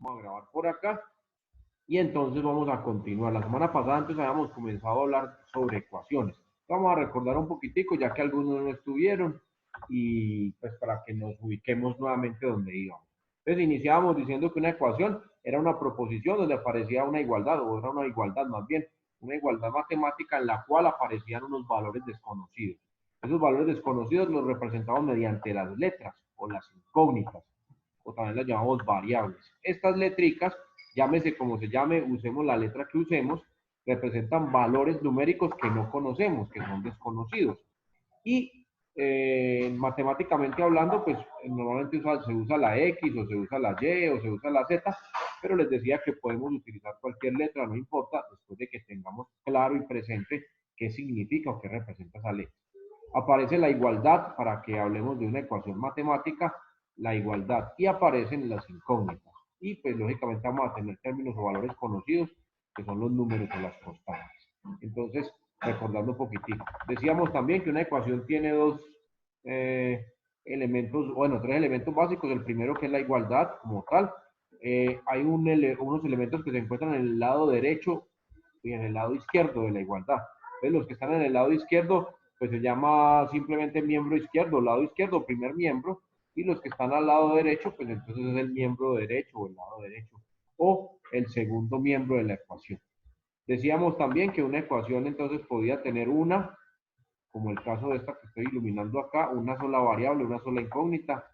Vamos a grabar por acá y entonces vamos a continuar. La semana pasada antes habíamos comenzado a hablar sobre ecuaciones. Vamos a recordar un poquitico ya que algunos no estuvieron y pues para que nos ubiquemos nuevamente donde íbamos. Entonces iniciábamos diciendo que una ecuación era una proposición donde aparecía una igualdad, o era una igualdad más bien, una igualdad matemática en la cual aparecían unos valores desconocidos. Esos valores desconocidos los representamos mediante las letras o las incógnitas, o también las llamamos variables. Estas letricas, llámese como se llame, usemos la letra que usemos, representan valores numéricos que no conocemos, que son desconocidos. Y matemáticamente hablando, pues normalmente se usa la X, o se usa la Y, o se usa la Z, pero les decía que podemos utilizar cualquier letra, no importa, después de que tengamos claro y presente qué significa o qué representa esa letra. Aparece la igualdad para que hablemos de una ecuación matemática, la igualdad, y aparecen las incógnitas. Y pues lógicamente vamos a tener términos o valores conocidos, que son los números o las constantes. Entonces, recordando un poquitito. Decíamos también que una ecuación tiene dos elementos, bueno, tres elementos básicos. El primero que es la igualdad como tal. Hay unos elementos que se encuentran en el lado derecho y en el lado izquierdo de la igualdad. Entonces, los que están en el lado izquierdo, pues se llama simplemente miembro izquierdo, lado izquierdo, primer miembro, y los que están al lado derecho, pues entonces es el miembro derecho o el lado derecho, o el segundo miembro de la ecuación. Decíamos también que una ecuación entonces podía tener una, como el caso de esta que estoy iluminando acá, una sola variable, una sola incógnita,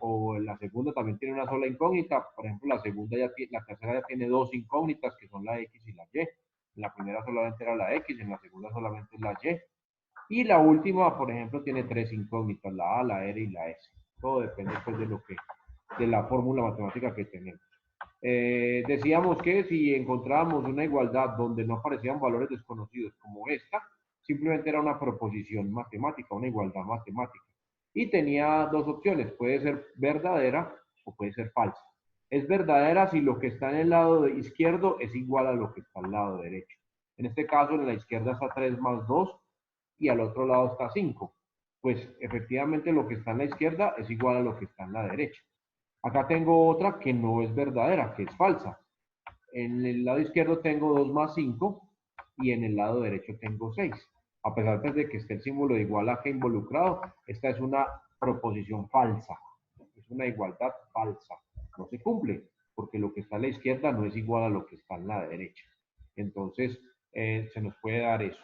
o la segunda también tiene una sola incógnita. Por ejemplo, la segunda la tercera ya tiene dos incógnitas que son la X y la Y. En la primera solamente era la X, en la segunda solamente es la Y. Y la última, por ejemplo, tiene tres incógnitas, la A, la R y la S. Todo depende pues de la fórmula matemática que tenemos. Decíamos que si encontrábamos una igualdad donde no aparecían valores desconocidos como esta, simplemente era una proposición matemática, una igualdad matemática. Y tenía dos opciones, puede ser verdadera o puede ser falsa. Es verdadera si lo que está en el lado izquierdo es igual a lo que está al lado derecho. En este caso, en la izquierda está 3 más 2 y al otro lado está 5. Pues efectivamente lo que está en la izquierda es igual a lo que está en la derecha. Acá tengo otra que no es verdadera, que es falsa. En el lado izquierdo tengo 2 más 5 y en el lado derecho tengo 6. A pesar de que esté el símbolo de igual a que involucrado, esta es una proposición falsa. Es una igualdad falsa. No se cumple, porque lo que está a la izquierda no es igual a lo que está en la derecha. Entonces, se nos puede dar eso.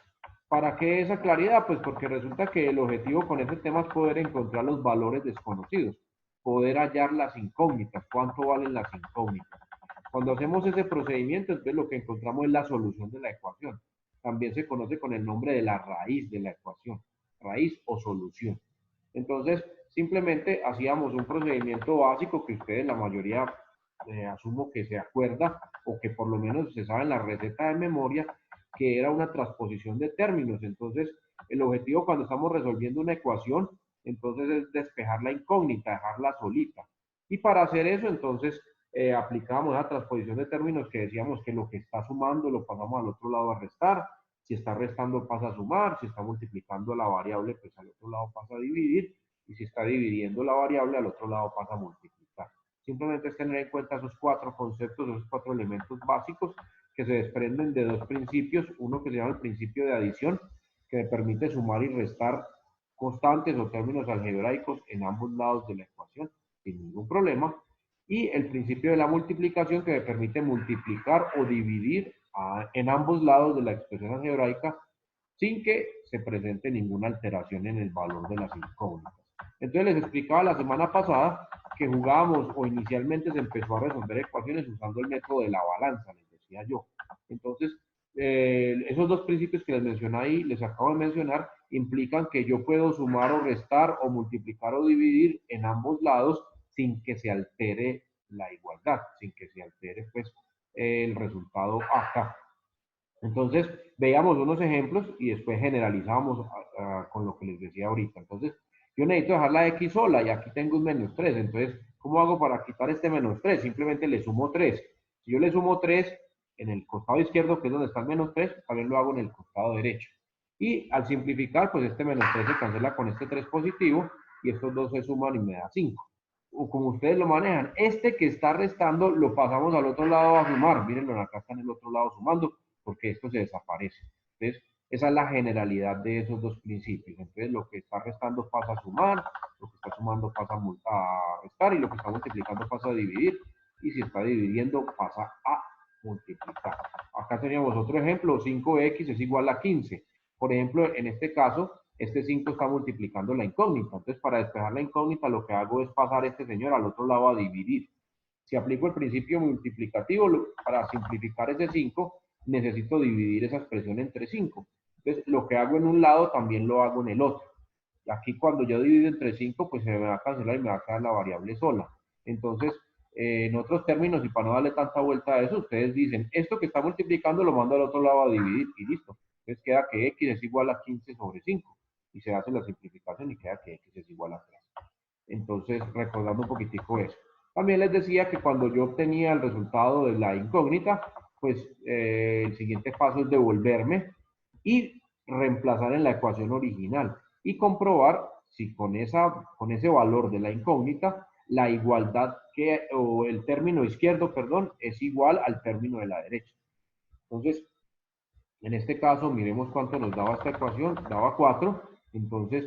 ¿Para qué esa claridad? Pues porque resulta que el objetivo con este tema es poder encontrar los valores desconocidos, poder hallar las incógnitas, cuánto valen las incógnitas. Cuando hacemos ese procedimiento, entonces lo que encontramos es la solución de la ecuación. También se conoce con el nombre de la raíz de la ecuación, raíz o solución. Entonces, simplemente hacíamos un procedimiento básico que ustedes, la mayoría, asumo que se acuerda o que por lo menos se sabe en la receta de memoria, que era una transposición de términos. Entonces, el objetivo cuando estamos resolviendo una ecuación, entonces es despejar la incógnita, dejarla solita. Y para hacer eso, entonces, aplicábamos la transposición de términos que decíamos que lo que está sumando lo pasamos al otro lado a restar, si está restando pasa a sumar, si está multiplicando la variable, pues al otro lado pasa a dividir, y si está dividiendo la variable, al otro lado pasa a multiplicar. Simplemente es tener en cuenta esos cuatro conceptos, esos cuatro elementos básicos que se desprenden de dos principios, uno que se llama el principio de adición, que me permite sumar y restar constantes o términos algebraicos en ambos lados de la ecuación sin ningún problema, y el principio de la multiplicación que me permite multiplicar o dividir en ambos lados de la expresión algebraica sin que se presente ninguna alteración en el valor de las incógnitas. Entonces les explicaba la semana pasada que jugábamos o inicialmente se empezó a resolver ecuaciones usando el método de la balanza, les decía yo. Entonces, esos dos principios que les mencioné ahí, les acabo de mencionar, implican que yo puedo sumar o restar o multiplicar o dividir en ambos lados sin que se altere la igualdad, sin que se altere pues el resultado acá. Entonces, veíamos unos ejemplos y después generalizamos con lo que les decía ahorita. Entonces, yo necesito dejar la X sola y aquí tengo un menos 3. Entonces, ¿cómo hago para quitar este menos 3? Simplemente le sumo 3. Si yo le sumo 3 en el costado izquierdo, que es donde está el menos 3, también lo hago en el costado derecho. Y al simplificar, pues este menos 3 se cancela con este 3 positivo y estos dos se suman y me da 5. o como ustedes lo manejan. Este que está restando lo pasamos al otro lado a sumar. Mírenlo, acá está en el otro lado sumando, porque esto se desaparece. Entonces, esa es la generalidad de esos dos principios. Entonces, lo que está restando pasa a sumar, lo que está sumando pasa a restar y lo que está multiplicando pasa a dividir. Y si está dividiendo pasa a multiplicar. Acá teníamos otro ejemplo, 5x es igual a 15. Por ejemplo, en este caso, este 5 está multiplicando la incógnita. Entonces, para despejar la incógnita, lo que hago es pasar a este señor al otro lado a dividir. Si aplico el principio multiplicativo, para simplificar ese 5, necesito dividir esa expresión entre 5. Entonces, lo que hago en un lado, también lo hago en el otro. Y aquí cuando yo divido entre 5, pues se me va a cancelar y me va a quedar la variable sola. Entonces, en otros términos, y para no darle tanta vuelta a eso, ustedes dicen, esto que está multiplicando lo mando al otro lado a dividir y listo. Entonces queda que x es igual a 15 sobre 5. Y se hace la simplificación y queda que x es igual a 3. Entonces, recordando un poquitico eso. También les decía que cuando yo obtenía el resultado de la incógnita, pues el siguiente paso es devolverme y reemplazar en la ecuación original y comprobar si con ese valor de la incógnita, la igualdad o el término izquierdo, perdón, es igual al término de la derecha. Entonces, en este caso, miremos cuánto nos daba esta ecuación, daba 4. Entonces,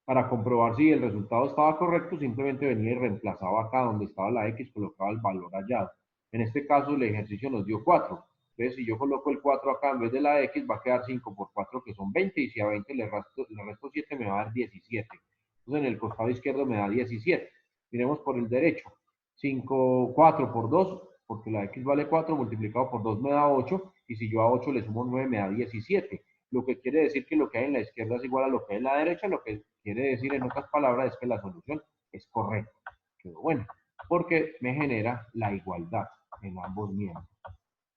para comprobar si el resultado estaba correcto, simplemente venía y reemplazaba acá donde estaba la X, colocaba el valor hallado. En este caso, el ejercicio nos dio 4. Entonces, si yo coloco el 4 acá en vez de la X, va a quedar 5 por 4, que son 20, y si a 20 le resto 7, me va a dar 17. Entonces, en el costado izquierdo me da 17. Miremos por el derecho. 5, 4 por 2, porque la X vale 4, multiplicado por 2 me da 8, y si yo a 8 le sumo 9, me da 17. Lo que quiere decir que lo que hay en la izquierda es igual a lo que hay en la derecha, lo que quiere decir en otras palabras es que la solución es correcta. Pero bueno, porque me genera la igualdad en ambos miembros.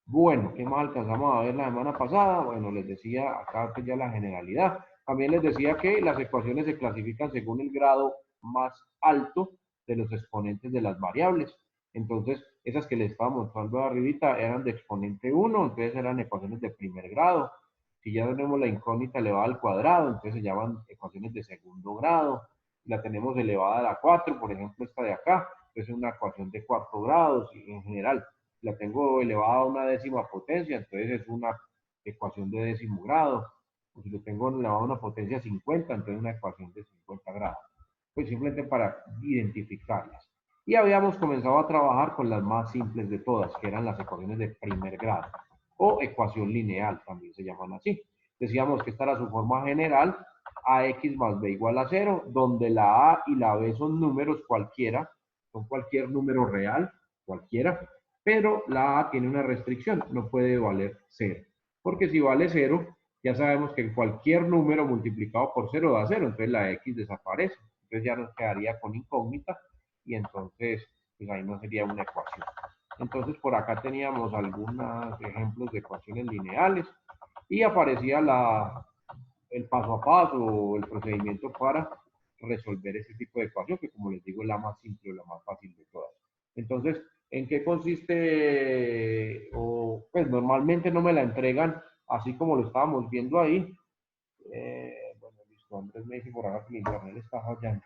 Bueno, ¿qué más alcanzamos a ver la semana pasada? Bueno, les decía acá pues ya la generalidad. También les decía que las ecuaciones se clasifican según el grado más alto de los exponentes de las variables. Entonces, esas que les estaba mostrando arribita eran de exponente 1, entonces eran ecuaciones de primer grado. Si ya tenemos la incógnita elevada al cuadrado, entonces se llaman ecuaciones de segundo grado. La tenemos elevada a la 4, por ejemplo, esta de acá, entonces es una ecuación de cuarto grado, y en general la tengo elevada a una décima potencia, entonces es una ecuación de décimo grado. O si lo tengo elevado a una potencia 50, entonces es una ecuación de 50 grados. Pues simplemente para identificarlas. Y habíamos comenzado a trabajar con las más simples de todas, que eran las ecuaciones de primer grado, o ecuación lineal, también se llaman así. Decíamos que esta era su forma general, ax más b igual a 0, donde la a y la b son números cualquiera, son cualquier número real, cualquiera, pero la a tiene una restricción, no puede valer 0. Porque si vale 0, ya sabemos que cualquier número multiplicado por 0 da 0, entonces la x desaparece. Entonces ya nos quedaría con incógnita y entonces pues ahí no sería una ecuación. Entonces por acá teníamos algunos ejemplos de ecuaciones lineales y aparecía el paso a paso o el procedimiento para resolver ese tipo de ecuación, que como les digo es la más simple o la más fácil de todas. Entonces, ¿en qué consiste? Pues normalmente no me la entregan así como lo estábamos viendo ahí. Bueno, listo, Andrés me dice por acá que mi internet está fallando.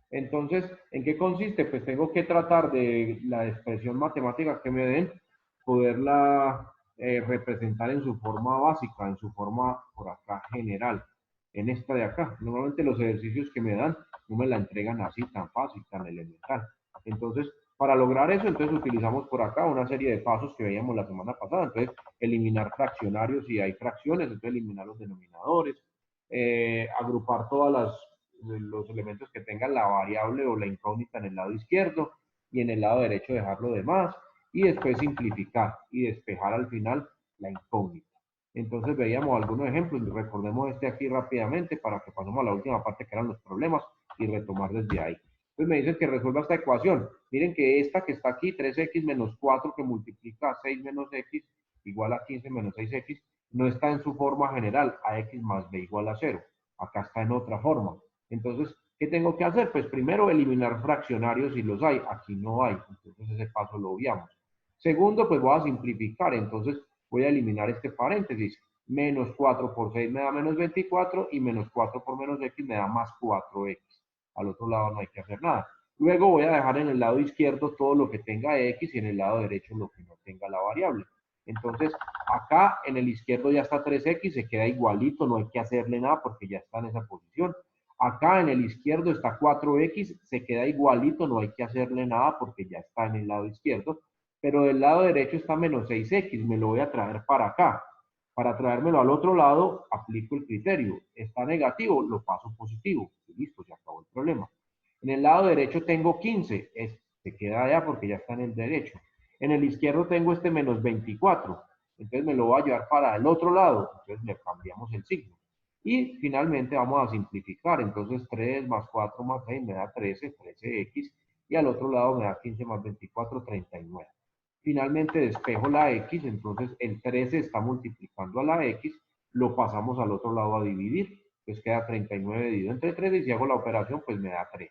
Entonces, ¿en qué consiste? Pues tengo que tratar de la expresión matemática que me den, poderla representar en su forma básica, en su forma por acá general, en esta de acá. Normalmente los ejercicios que me dan no me la entregan así tan fácil, tan elemental. Entonces, para lograr eso, entonces utilizamos por acá una serie de pasos que veíamos la semana pasada. Entonces, eliminar fraccionarios si hay fracciones, entonces eliminar los denominadores, agrupar todas los elementos que tengan la variable o la incógnita en el lado izquierdo y en el lado derecho dejar lo demás y después simplificar y despejar al final la incógnita. Entonces veíamos algunos ejemplos, recordemos este aquí rápidamente para que pasemos a la última parte que eran los problemas y retomar desde ahí. Entonces me dicen que resuelva esta ecuación. Miren que esta que está aquí, 3x menos 4 que multiplica a 6 menos x igual a 15 menos 6x, no está en su forma general, ax más b igual a 0. Acá está en otra forma. Entonces, ¿qué tengo que hacer? Pues primero eliminar fraccionarios si los hay. Aquí no hay, entonces ese paso lo obviamos. Segundo, pues voy a simplificar, entonces voy a eliminar este paréntesis. Menos 4 por 6 me da menos 24 y menos 4 por menos x me da más 4x. Al otro lado no hay que hacer nada. Luego voy a dejar en el lado izquierdo todo lo que tenga X y en el lado derecho lo que no tenga la variable. Entonces, acá en el izquierdo ya está 3X, se queda igualito, no hay que hacerle nada porque ya está en esa posición. Acá en el izquierdo está 4X, se queda igualito, no hay que hacerle nada porque ya está en el lado izquierdo. Pero del lado derecho está menos 6X, me lo voy a traer para acá. Para traérmelo al otro lado, aplico el criterio. Está negativo, lo paso positivo. Y listo, se acabó el problema. En el lado derecho tengo 15, se queda allá porque ya está en el derecho. En el izquierdo tengo este menos 24, entonces me lo voy a llevar para el otro lado, entonces le cambiamos el signo. Y finalmente vamos a simplificar, entonces 3 más 4 más 6 me da 13, 13x, y al otro lado me da 15 más 24, 39. Finalmente despejo la x, entonces el 13 está multiplicando a la x, lo pasamos al otro lado a dividir, pues queda 39 dividido entre 3 y si hago la operación pues me da 3.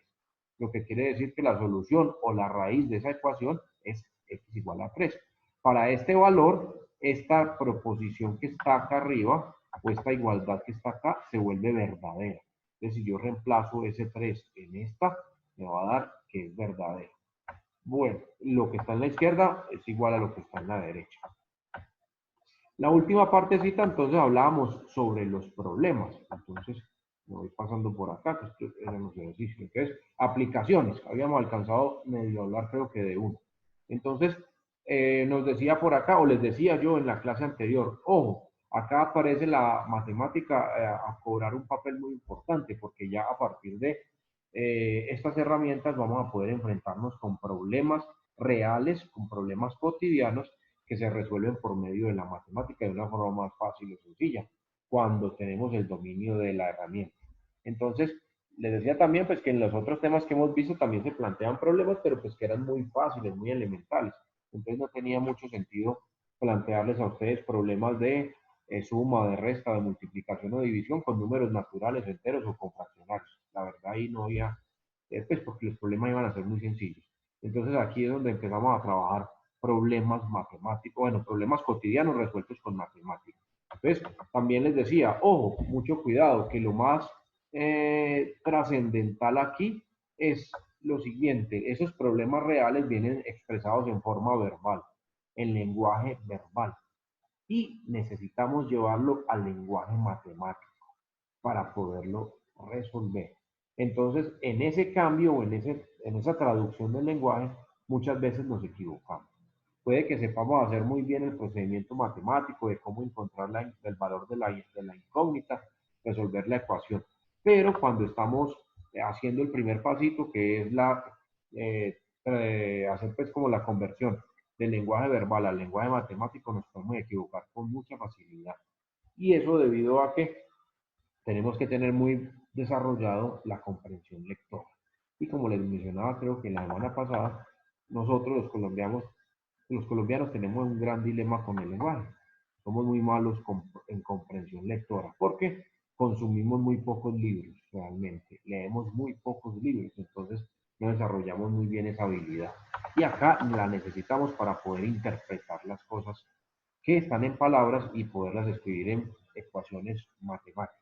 Lo que quiere decir que la solución o la raíz de esa ecuación es x igual a 3. Para este valor, esta proposición que está acá arriba, o esta igualdad que está acá, se vuelve verdadera. Entonces, si yo reemplazo ese 3 en esta, me va a dar que es verdadera. Bueno, lo que está en la izquierda es igual a lo que está en la derecha. La última partecita, entonces hablábamos sobre los problemas. Entonces, me voy pasando por acá, que esto eran los ejercicios. Entonces, aplicaciones. Habíamos alcanzado medio hablar, creo que de uno. Entonces, nos decía por acá, o les decía yo en la clase anterior, ojo, acá aparece la matemática a cobrar un papel muy importante, porque ya a partir de estas herramientas vamos a poder enfrentarnos con problemas reales, con problemas cotidianos que se resuelven por medio de la matemática de una forma más fácil y sencilla, cuando tenemos el dominio de la herramienta. Entonces, les decía también pues que en los otros temas que hemos visto también se plantean problemas, pero pues que eran muy fáciles, muy elementales. Entonces no tenía mucho sentido plantearles a ustedes problemas de suma, de resta, de multiplicación o división con números naturales, enteros o con fraccionarios. La verdad ahí no había, pues porque los problemas iban a ser muy sencillos. Entonces aquí es donde empezamos a trabajar problemas matemáticos, bueno, problemas cotidianos resueltos con matemáticas. Entonces, también les decía, ojo, mucho cuidado, que lo más trascendental aquí es lo siguiente, esos problemas reales vienen expresados en forma verbal, en lenguaje verbal, y necesitamos llevarlo al lenguaje matemático para poderlo resolver. Entonces, en ese cambio o en esa traducción del lenguaje, muchas veces nos equivocamos. Puede que sepamos hacer muy bien el procedimiento matemático de cómo encontrar el valor de la incógnita, resolver la ecuación. Pero cuando estamos haciendo el primer pasito, que es hacer pues como la conversión del lenguaje verbal al lenguaje matemático, nos podemos equivocar con mucha facilidad. Y eso debido a que tenemos que tener muy desarrollado la comprensión lectora. Y como les mencionaba, creo que la semana pasada, nosotros los colombianos tenemos un gran dilema con el lenguaje. Somos muy malos en comprensión lectora porque consumimos muy pocos libros realmente. Leemos muy pocos libros, entonces no desarrollamos muy bien esa habilidad. Y acá la necesitamos para poder interpretar las cosas que están en palabras y poderlas escribir en ecuaciones matemáticas.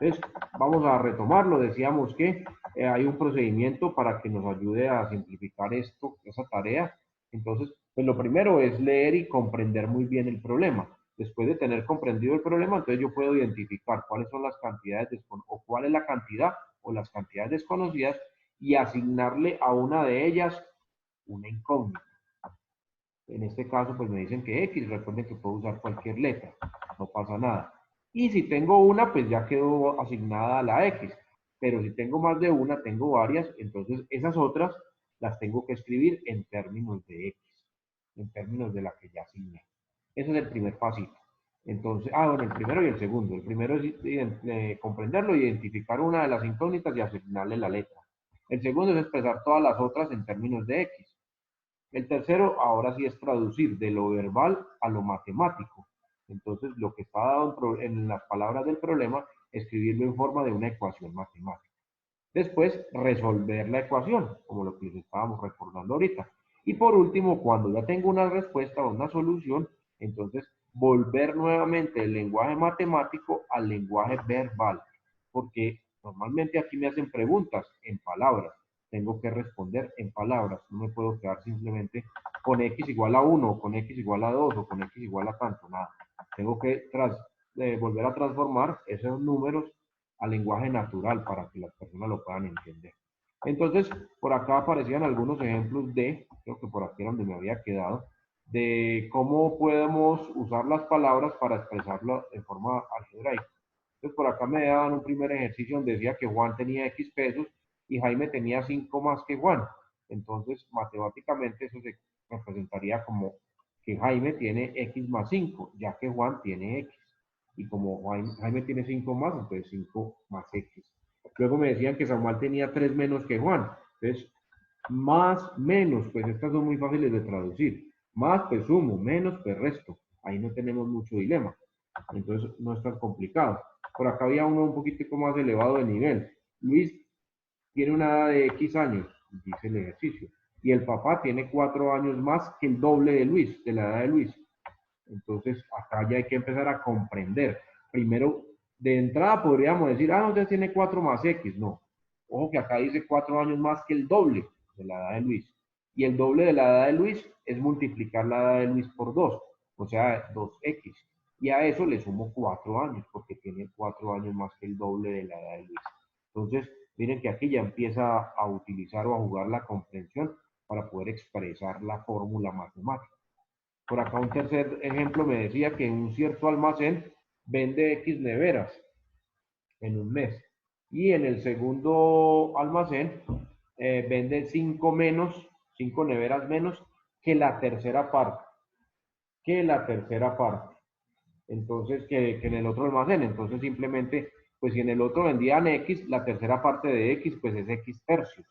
Entonces, vamos a retomarlo. Decíamos que hay un procedimiento para que nos ayude a simplificar esa tarea. Entonces, pues lo primero es leer y comprender muy bien el problema. Después de tener comprendido el problema, entonces yo puedo identificar cuáles son las cantidades o cuál es la cantidad o las cantidades desconocidas y asignarle a una de ellas una incógnita. En este caso, pues me dicen que X, recuerden que puedo usar cualquier letra, no pasa nada. Y si tengo una, pues ya quedó asignada a la X. Pero si tengo más de una, tengo varias, entonces esas otras las tengo que escribir en términos de X, en términos de la que ya asigné. Ese es el primer pasito. Entonces, bueno, el primero y el segundo. El primero es comprenderlo, identificar una de las incógnitas y asignarle la letra. El segundo es expresar todas las otras en términos de X. El tercero, ahora sí es traducir de lo verbal a lo matemático. Entonces, lo que está dado en las palabras del problema, escribirlo en forma de una ecuación matemática. Después, resolver la ecuación, como lo que les estábamos recordando ahorita. Y por último, cuando ya tengo una respuesta o una solución, entonces volver nuevamente el lenguaje matemático al lenguaje verbal. Porque normalmente aquí me hacen preguntas en palabras. tengo que responder en palabras. No me puedo quedar simplemente con x igual a 1, o con x igual a 2, o con x igual a tanto, nada. Tengo que volver a transformar esos números al lenguaje natural para que las personas lo puedan entender. Entonces, por acá aparecían algunos ejemplos de, creo que por aquí era donde me había quedado, de cómo podemos usar las palabras para expresarlo de forma algebraica. Entonces, por acá me daban un primer ejercicio donde decía que Juan tenía X pesos y Jaime tenía 5 más que Juan. Entonces, matemáticamente eso se representaría como que Jaime tiene X más 5, ya que Juan tiene X. Y como Jaime tiene 5 más, entonces 5 más X. Luego me decían que Samuel tenía 3 menos que Juan. Entonces, más, menos, pues estas son muy fáciles de traducir. Más, pues sumo, menos, pues resto. Ahí no tenemos mucho dilema. Entonces, no es tan complicado. Por acá había uno un poquitico más elevado de nivel. Luis tiene una edad de X años, dice el ejercicio. Y el papá tiene 4 años más que el doble de Luis, de la edad de Luis. Entonces, acá ya hay que empezar a comprender. Primero, de entrada podríamos decir, ah, usted tiene 4 más X. No. Ojo que acá dice 4 años más que el doble de la edad de Luis. Y el doble de la edad de Luis es multiplicar la edad de Luis por 2, o sea, 2X. Y a eso le sumo 4 años, porque tiene 4 años más que el doble de la edad de Luis. Entonces, miren que aquí ya empieza a utilizar o a jugar la comprensión para poder expresar la fórmula matemática. Por acá un tercer ejemplo me decía que un cierto almacén vende X neveras en un mes. Y en el segundo almacén vende 5 neveras menos que la tercera parte. Que la tercera parte. Entonces, que en el otro almacén. Entonces, simplemente, pues si en el otro vendían X, la tercera parte de X, pues es X tercios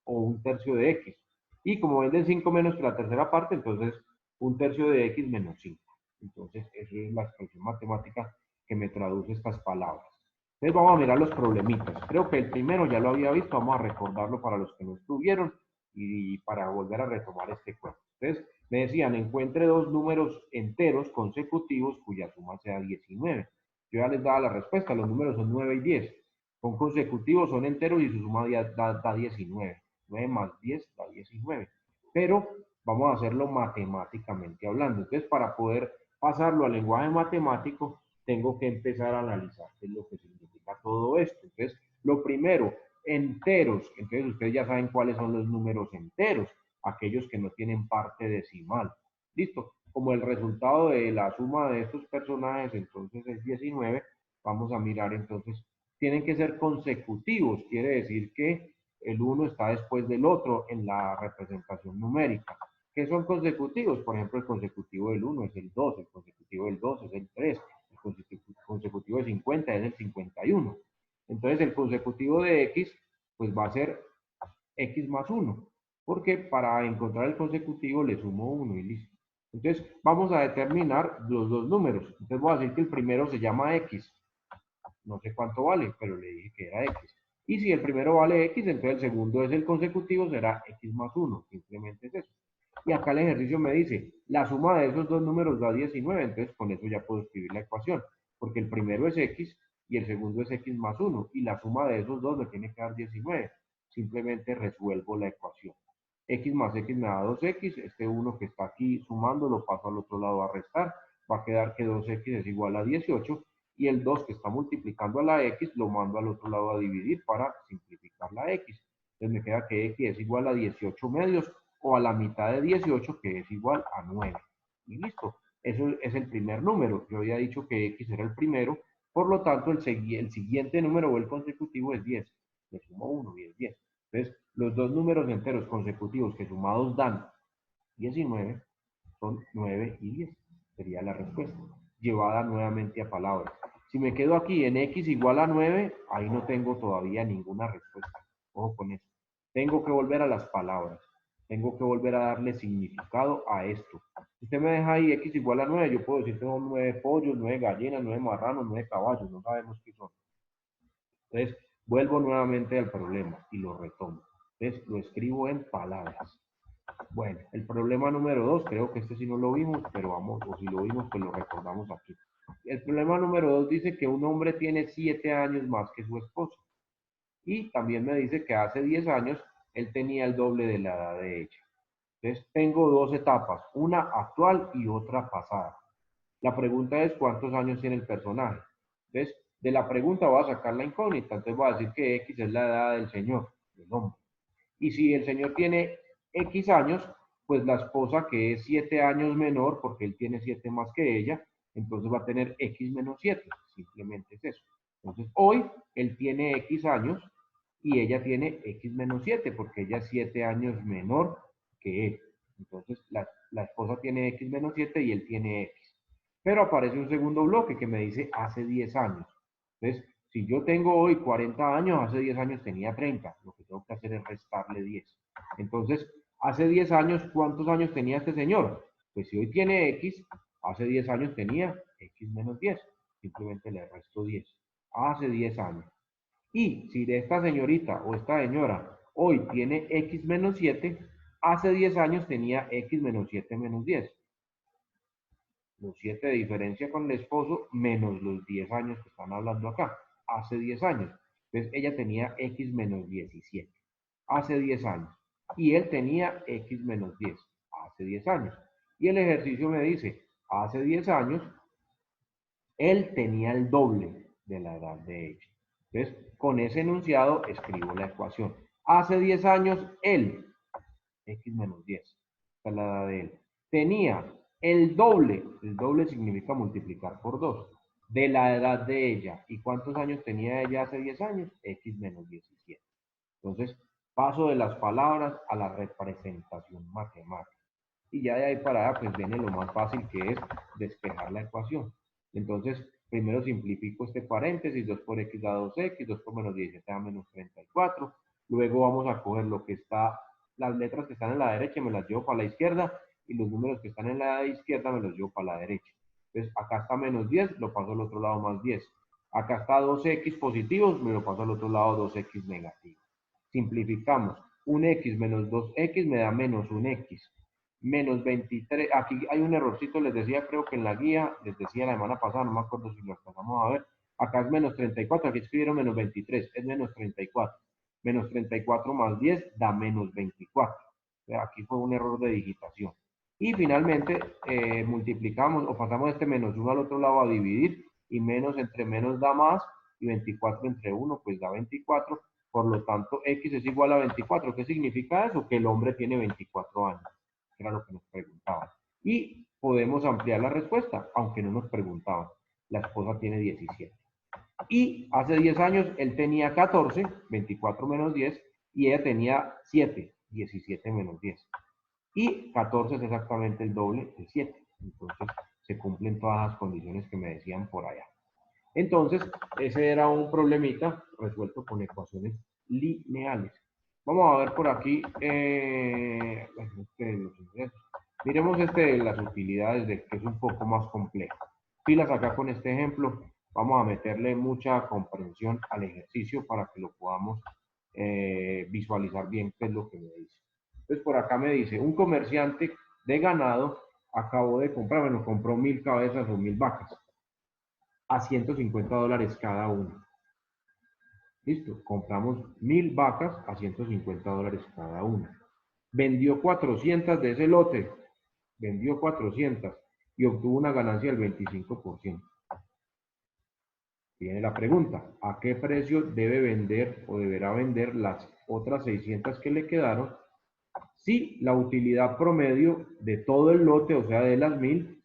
o un tercio de X. Y como venden 5 menos que la tercera parte, entonces un tercio de X menos 5. Entonces, eso es la expresión matemática que me traduce estas palabras. Entonces, vamos a mirar los problemitas. Creo que el primero ya lo había visto, vamos a recordarlo para los que no estuvieron y para volver a retomar este cuento. Entonces, me decían, encuentre dos números enteros consecutivos cuya suma sea 19. Yo ya les daba la respuesta, los números son 9 y 10. Son consecutivos, son enteros y su suma da 19. 9 más 10 da 19. Pero vamos a hacerlo matemáticamente hablando. Entonces, para poder pasarlo al lenguaje matemático, tengo que empezar a analizar qué es lo que significa todo esto. Entonces, lo primero, enteros. Entonces, ustedes ya saben cuáles son los números enteros, aquellos que no tienen parte decimal. Listo. Como el resultado de la suma de estos personajes, entonces es 19, vamos a mirar entonces, tienen que ser consecutivos, quiere decir que el uno está después del otro en la representación numérica. ¿Qué son consecutivos? Por ejemplo, el consecutivo del 1 es el 2, el consecutivo del 2 es el 3, el consecutivo de 50 es el 51. Entonces, el consecutivo de X, pues va a ser X más 1, porque para encontrar el consecutivo le sumo 1 y listo. Entonces, vamos a determinar los dos números. Entonces, voy a decir que el primero se llama X. No sé cuánto vale, pero le dije que era X. Y si el primero vale X, entonces el segundo es el consecutivo, será X más 1. Simplemente es eso. Y acá el ejercicio me dice, la suma de esos dos números da 19, entonces con eso ya puedo escribir la ecuación, porque el primero es X y el segundo es X más 1, y la suma de esos dos me tiene que dar 19. Simplemente resuelvo la ecuación. X más X me da 2X, este 1 que está aquí sumando lo paso al otro lado a restar, va a quedar que 2X es igual a 18, y el 2 que está multiplicando a la X lo mando al otro lado a dividir para simplificar la X. Entonces me queda que X es igual a 18 medios, o a la mitad de 18, que es igual a 9. Y listo. Eso es el primer número. Yo había dicho que X era el primero, por lo tanto el siguiente número o el consecutivo es 10. Le sumo 1 y es 10. Entonces, los dos números enteros consecutivos que sumados dan 19 son 9 y 10. Sería la respuesta, llevada nuevamente a palabras. Si me quedo aquí en X igual a 9, ahí no tengo todavía ninguna respuesta. Ojo con eso. Tengo que volver a las palabras. Tengo que volver a darle significado a esto. Si usted me deja ahí X igual a 9, yo puedo decir que son 9 pollos, 9 gallinas, 9 marranos, 9 caballos. No sabemos qué son. Entonces, vuelvo nuevamente al problema y lo retomo. Entonces, lo escribo en palabras. Bueno, el problema número 2, creo que este sí no lo vimos, pero vamos, o si lo vimos, pues lo recordamos aquí. El problema número 2 dice que un hombre tiene 7 años más que su esposa. Y también me dice que hace 10 años él tenía el doble de la edad de ella. Entonces, tengo dos etapas, una actual y otra pasada. La pregunta es cuántos años tiene el personaje. Entonces, de la pregunta voy a sacar la incógnita. Entonces voy a decir que X es la edad del señor, del hombre. Y si el señor tiene X años, pues la esposa, que es 7 años menor, porque él tiene 7 más que ella, entonces va a tener X menos 7. Simplemente es eso. Entonces, hoy él tiene X años y ella tiene X menos 7, porque ella es 7 años menor que él. Entonces, la esposa tiene X menos 7 y él tiene X. Pero aparece un segundo bloque que me dice hace 10 años. Entonces, si yo tengo hoy 40 años, hace 10 años tenía 30. Lo que tengo que hacer es restarle 10. Entonces, hace 10 años, ¿cuántos años tenía este señor? Pues si hoy tiene X, hace 10 años tenía X menos 10. Simplemente le resto 10. Hace 10 años. Y si de esta señorita o esta señora hoy tiene X menos 7, hace 10 años tenía X menos 7 menos 10. Los 7 de diferencia con el esposo menos los 10 años que están hablando acá. Hace 10 años. Entonces ella tenía X menos 17. Hace 10 años. Y él tenía X menos 10. Hace 10 años. Y el ejercicio me dice, hace 10 años, él tenía el doble de la edad de ella. Entonces, con ese enunciado escribo la ecuación. Hace 10 años, él, X menos 10, esta es la edad de él, tenía el doble significa multiplicar por 2, de la edad de ella. ¿Y cuántos años tenía ella hace 10 años? X menos 17. Entonces, paso de las palabras a la representación matemática. Y ya de ahí para allá, pues viene lo más fácil, que es despejar la ecuación. Entonces, primero simplifico este paréntesis, 2 por x da 2x, 2 por menos 17 da menos 34. Luego vamos a coger lo que está, las letras que están en la derecha me las llevo para la izquierda, y los números que están en la izquierda me los llevo para la derecha. Entonces, acá está menos 10, lo paso al otro lado más 10. Acá está 2x positivos, me lo paso al otro lado 2x negativos. Simplificamos. Un x menos 2x me da menos un x. Menos 23. Aquí hay un errorcito, les decía, creo que en la guía, les decía la semana pasada, no me acuerdo si lo alcanzamos a ver. Acá es menos 34, aquí escribieron menos 23, es menos 34. Menos 34 más 10 da menos 24. Aquí fue un error de digitación. Y finalmente multiplicamos o pasamos este menos 1 al otro lado a dividir, y menos entre menos da más, y 24 entre 1 pues da 24. Por lo tanto, X es igual a 24. ¿Qué significa eso? Que el hombre tiene 24 años, que era lo que nos preguntaban. Y podemos ampliar la respuesta, aunque no nos preguntaban. La esposa tiene 17. Y hace 10 años él tenía 14, 24 menos 10, y ella tenía 7, 17 menos 10. Y 14 es exactamente el doble de 7. Entonces, se cumplen todas las condiciones que me decían por allá. Entonces, ese era un problemita resuelto con ecuaciones lineales. Vamos a ver por aquí miremos este de las utilidades, de que es un poco más complejo. Pilas acá con este ejemplo. Vamos a meterle mucha comprensión al ejercicio para que lo podamos visualizar bien qué es lo que me dice. Entonces, por acá me dice, un comerciante de ganado acabó de comprar, bueno, compró 1000 cabezas o 1000 vacas a $150 cada una. Listo, compramos 1000 vacas a $150 cada una. Vendió 400 de ese lote, vendió 400 y obtuvo una ganancia del 25%. Viene la pregunta, ¿a qué precio debe vender o deberá vender las otras 600 que le quedaron si la utilidad promedio de todo el lote, o sea, de las 1000,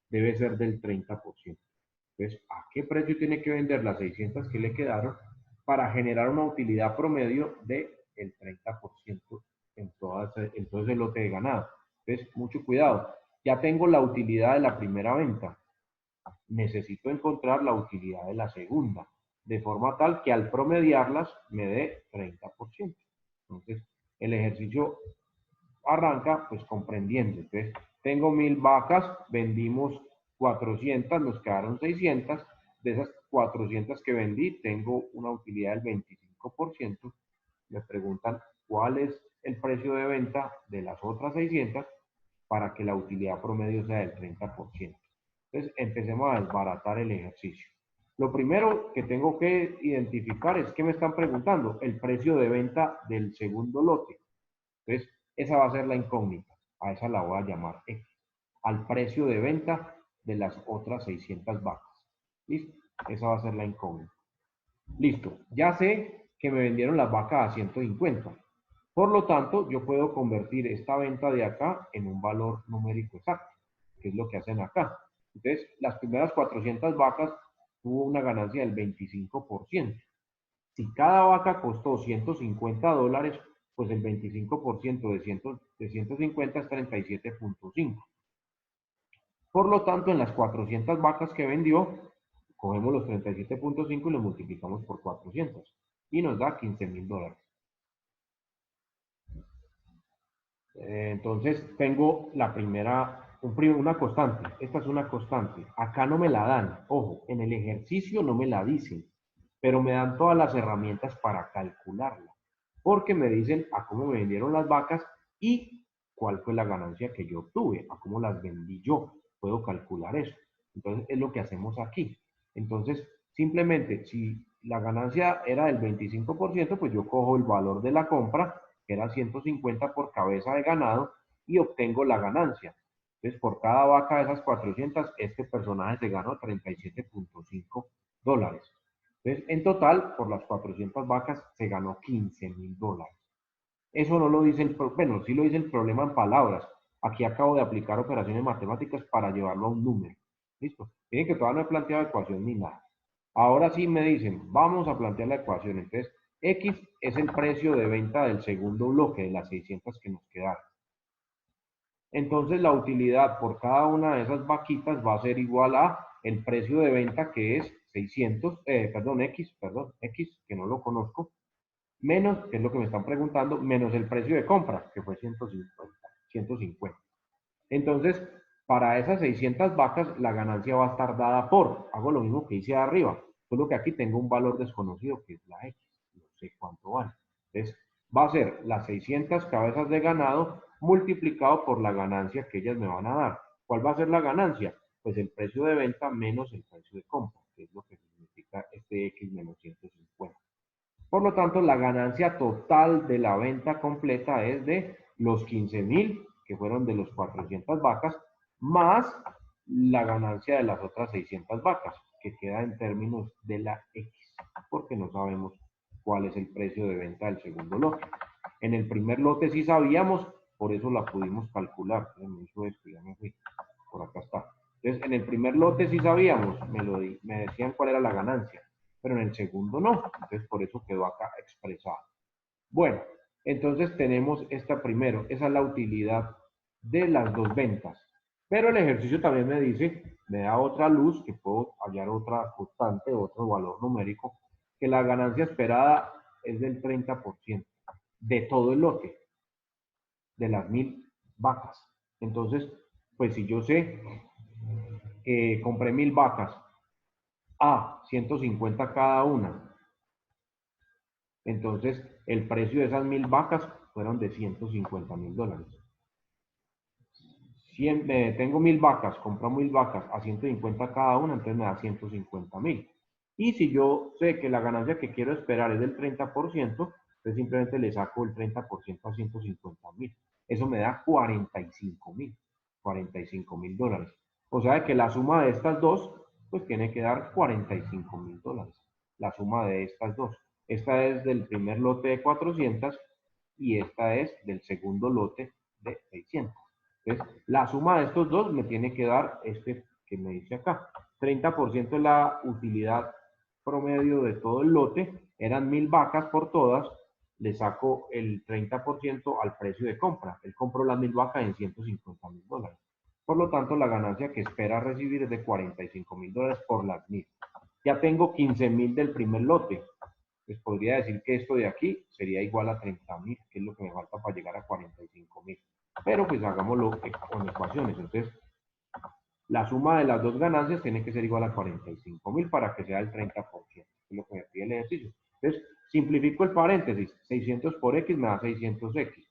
debe ser del 30%? Entonces, ¿a qué precio tiene que vender las 600 que le quedaron para generar una utilidad promedio del 30% en todo ese lote de ganado? Entonces, mucho cuidado. Ya tengo la utilidad de la primera venta. Necesito encontrar la utilidad de la segunda, de forma tal que al promediarlas me dé 30%. Entonces, el ejercicio arranca pues comprendiendo. Entonces, tengo 1000 vacas, vendimos 400, nos quedaron 600. De esas 400 que vendí, tengo una utilidad del 25%. Me preguntan cuál es el precio de venta de las otras 600 para que la utilidad promedio sea del 30%. Entonces, empecemos a desbaratar el ejercicio. Lo primero que tengo que identificar es que me están preguntando el precio de venta del segundo lote. Entonces, esa va a ser la incógnita. A esa la voy a llamar X. Al precio de venta de las otras 600 vacas. ¿Listo? Esa va a ser la incógnita. Listo. Ya sé que me vendieron las vacas a 150. Por lo tanto, yo puedo convertir esta venta de acá en un valor numérico exacto, que es lo que hacen acá. Entonces, las primeras 400 vacas tuvo una ganancia del 25%. Si cada vaca costó $150, pues el 25% de 150 es 37.5. Por lo tanto, en las 400 vacas que vendió, cogemos los 37.5 y lo multiplicamos por 400 y nos da $15,000. Entonces tengo la primera, una constante. Esta es una constante. Acá no me la dan. Ojo, en el ejercicio no me la dicen, pero me dan todas las herramientas para calcularla. Porque me dicen a cómo me vendieron las vacas y cuál fue la ganancia que yo obtuve, a cómo las vendí yo. Puedo calcular eso. Entonces es lo que hacemos aquí. Entonces, simplemente si la ganancia era del 25%, pues yo cojo el valor de la compra que era 150 por cabeza de ganado, y obtengo la ganancia. Entonces, por cada vaca de esas 400, este personaje se ganó $37.5. Entonces, en total, por las 400 vacas, se ganó $15,000. Eso no lo dice bueno, sí lo dice el problema en palabras. Aquí acabo de aplicar operaciones matemáticas para llevarlo a un número. ¿Listo? Miren que todavía no he planteado ecuación ni nada. Ahora sí me dicen, vamos a plantear la ecuación. Entonces, X es el precio de venta del segundo bloque de las 600 que nos quedaron. Entonces, la utilidad por cada una de esas vaquitas va a ser igual a el precio de venta, que es 600, X, que no lo conozco, menos, que es lo que me están preguntando, menos el precio de compra, que fue 150. Entonces, para esas 600 vacas, la ganancia va a estar dada por, hago lo mismo que hice arriba, solo que aquí tengo un valor desconocido, que es la X, no sé cuánto vale. Entonces, va a ser las 600 cabezas de ganado multiplicado por la ganancia que ellas me van a dar. ¿Cuál va a ser la ganancia? Pues el precio de venta menos el precio de compra, que es lo que significa este X menos 150. Por lo tanto, la ganancia total de la venta completa es de los 15,000, que fueron de los 400 vacas, más la ganancia de las otras 600 vacas, que queda en términos de la X, porque no sabemos cuál es el precio de venta del segundo lote. En el primer lote sí sabíamos, por eso la pudimos calcular. Me hizo esto, ya me fui. Por acá está. Entonces, en el primer lote sí sabíamos, me decían cuál era la ganancia, pero en el segundo no. Entonces, por eso quedó acá expresado. Bueno, entonces tenemos esta primero. Esa es la utilidad de las dos ventas. Pero el ejercicio también me dice, me da otra luz, que puedo hallar otra constante, otro valor numérico, que la ganancia esperada es del 30% de todo el lote, de las 1,000 vacas. Entonces, pues si yo sé que compré 1,000 vacas a 150 cada una, entonces el precio de esas 1,000 vacas fueron de $150,000. Tengo 1,000 vacas, compro 1,000 vacas a 150 cada una, entonces me da 150,000. Y si yo sé que la ganancia que quiero esperar es del 30%, entonces simplemente le saco el 30% a 150,000. Eso me da $45,000. O sea que la suma de estas dos, pues tiene que dar $45,000. La suma de estas dos. Esta es del primer lote de 400 y esta es del segundo lote de 600. Entonces, la suma de estos dos me tiene que dar este que me dice acá. 30% es la utilidad promedio de todo el lote. Eran 1,000 vacas por todas. Le saco el 30% al precio de compra. Él compró las 1,000 vacas en $150,000. Por lo tanto, la ganancia que espera recibir es de $45,000 por las 1,000. Ya tengo 15,000 del primer lote. Pues podría decir que esto de aquí sería igual a 30,000, que es lo que me falta para llegar a 45,000. Pero pues hagámoslo con ecuaciones. Entonces, la suma de las dos ganancias tiene que ser igual a 45,000 para que sea el 30%, que es lo que me pide el ejercicio. Entonces, simplifico el paréntesis. 600 por X me da 600X.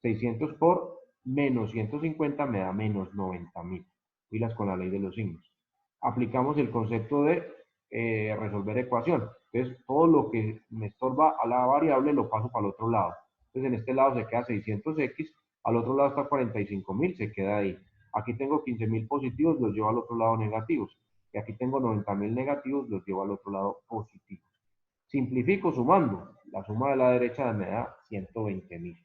600 por menos 150 me da menos 90,000. Pilas con la ley de los signos. Aplicamos el concepto de resolver ecuación. Entonces, todo lo que me estorba a la variable lo paso para el otro lado. Entonces, en este lado se queda 600x, al otro lado está 45.000, se queda ahí. Aquí tengo 15.000 positivos, los llevo al otro lado negativos. Y aquí tengo 90.000 negativos, los llevo al otro lado positivos. Simplifico sumando. La suma de la derecha me da 120.000.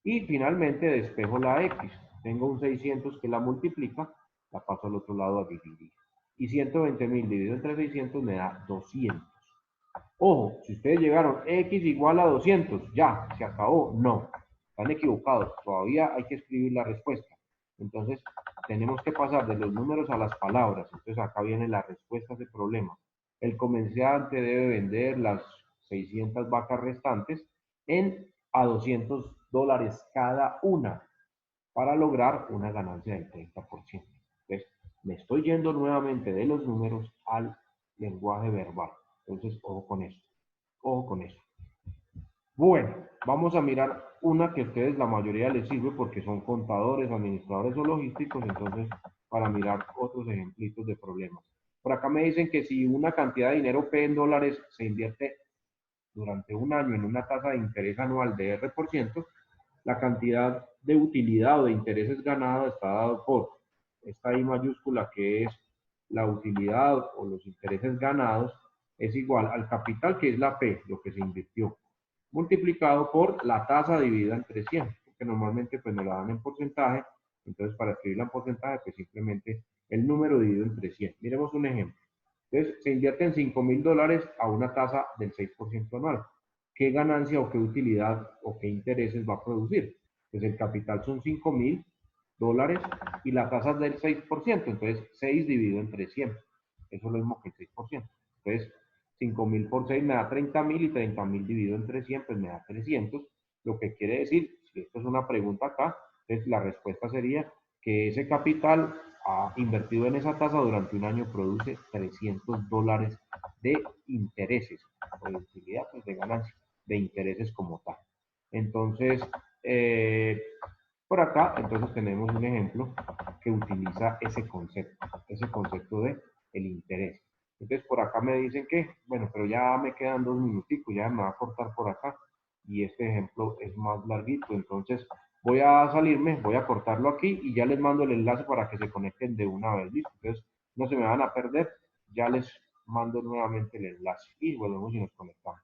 Y finalmente despejo la x. Tengo un 600 que la multiplica, la paso al otro lado a dividir. Y 120.000 dividido entre 600 me da 200. Ojo, si ustedes llegaron x igual a 200, ya, se acabó. No, están equivocados. Todavía hay que escribir la respuesta. Entonces, tenemos que pasar de los números a las palabras. Entonces, acá viene la respuesta a ese problema. El comerciante debe vender las 600 vacas restantes a $200 cada una para lograr una ganancia del 30%. Entonces, me estoy yendo nuevamente de los números al lenguaje verbal. Entonces, ojo con eso. Ojo con eso. Bueno, vamos a mirar una que a ustedes la mayoría les sirve porque son contadores, administradores o logísticos, entonces para mirar otros ejemplitos de problemas. Por acá me dicen que si una cantidad de dinero P en dólares se invierte durante un año en una tasa de interés anual de R%, la cantidad de utilidad o de intereses ganados está dado por esta I mayúscula que es la utilidad o los intereses ganados es igual al capital que es la P, lo que se invirtió, multiplicado por la tasa dividida entre 100, porque normalmente pues nos la dan en porcentaje, entonces para escribirla en porcentaje pues simplemente el número dividido entre 100. Miremos un ejemplo. Entonces se invierten $5.000 a una tasa del 6% anual. ¿Qué ganancia o qué utilidad o qué intereses va a producir? Pues el capital son $5.000 y la tasa es del 6%, entonces 6 dividido entre 100. Eso es lo mismo que el 6%. Entonces 5.000 por 6 me da 30.000 y 30.000 dividido entre 100 pues me da 300. Lo que quiere decir, si esto es una pregunta acá, entonces la respuesta sería que ese capital invertido en esa tasa durante un año produce $300 de intereses, o de utilidad, pues de ganancia, de intereses como tal. Entonces, por acá, entonces tenemos un ejemplo que utiliza ese concepto de el interés. Entonces, por acá me dicen que, bueno, pero ya me quedan 2 minuticos, ya me va a cortar por acá, y este ejemplo es más larguito, entonces voy a salirme, voy a cortarlo aquí y ya les mando el enlace para que se conecten de una vez, ¿listo? Entonces, no se me van a perder, ya les mando nuevamente el enlace y volvemos y nos conectamos.